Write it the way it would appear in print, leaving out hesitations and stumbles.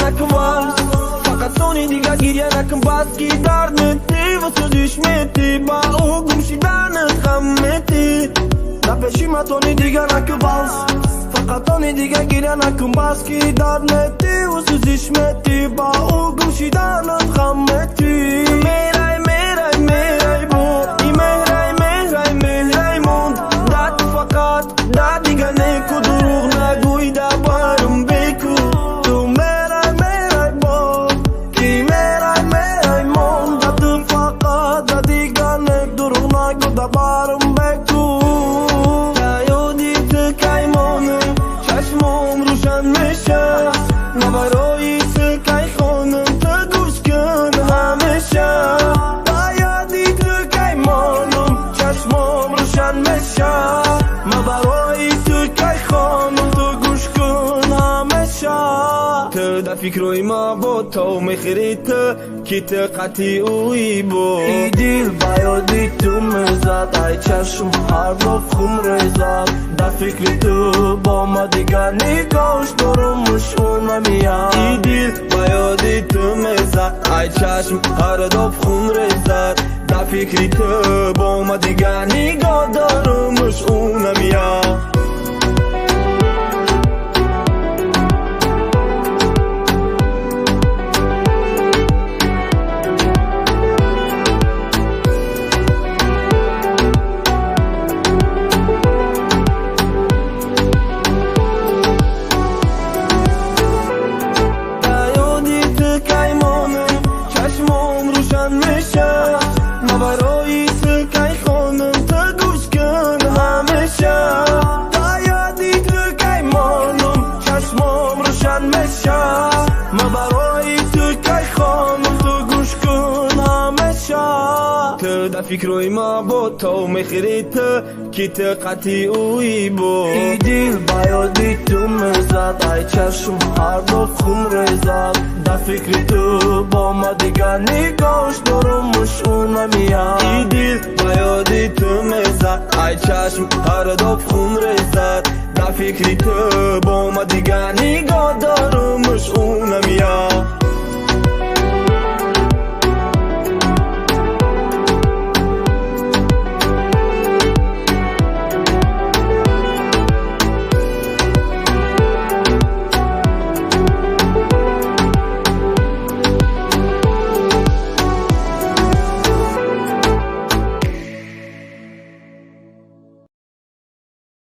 نکن ورز فقط سونی دیگه گریه نکن بس کی درد میتی واسه دیش میتی با او گوشیدن خم میتی نپشیمتونی دیگه نکن ورز فقط اونی دیگه گریه نکن بس کی درد میتی واسه دیش میتی با او گوشیدن خم میتی میرای میرای میرای بود ای میرای میرای میرای موند داد فقط داد دیگه نیکو دروغ نگوی دبارم بکو تو میرای میرای بود کی میرای میرای موند داد فقط داد دیگه نیک دروغ نگو دبارم بکو یادی تو کیمونه چشمم روشن میشه نبرایی سکای خونم تو گوش کن همیشه یادی تو کیمانم چشمم روشن میشه نبرایی سکای خونم تو گوش کن همیشه تو در فکروی ما بود تو میخری تو کی تو قطعی اوی بود ای دیل بیادی تو میزد ای چشم هر روز خون ریزد در فکری تو با ما دیگر نگاش دارمش اونمیاد ای دیل بیادی تو میزد ای چشم هر روز خون ریزد در فکری تو با ما دیگر نگاه دارمش اونمیاد برای سکای خونم تو گوش کن همیشه یادی تو کیمانم چشمم روشن میشه برای سکای خونم تو گوش کن همیشه تو در فکروی ما بود تو میخری تو کی تو قطعی اوی بود ای دیل بیادی تو میزد ای چشم هر روز خون ریزد در فکری تو با ما دیگر نگاش دارمش اونمیاد ای دیل بیادی تو میزد ای چشم هر روز خون ریزد در فکری تو با ما دیگر نگاه دارمش اونمیاد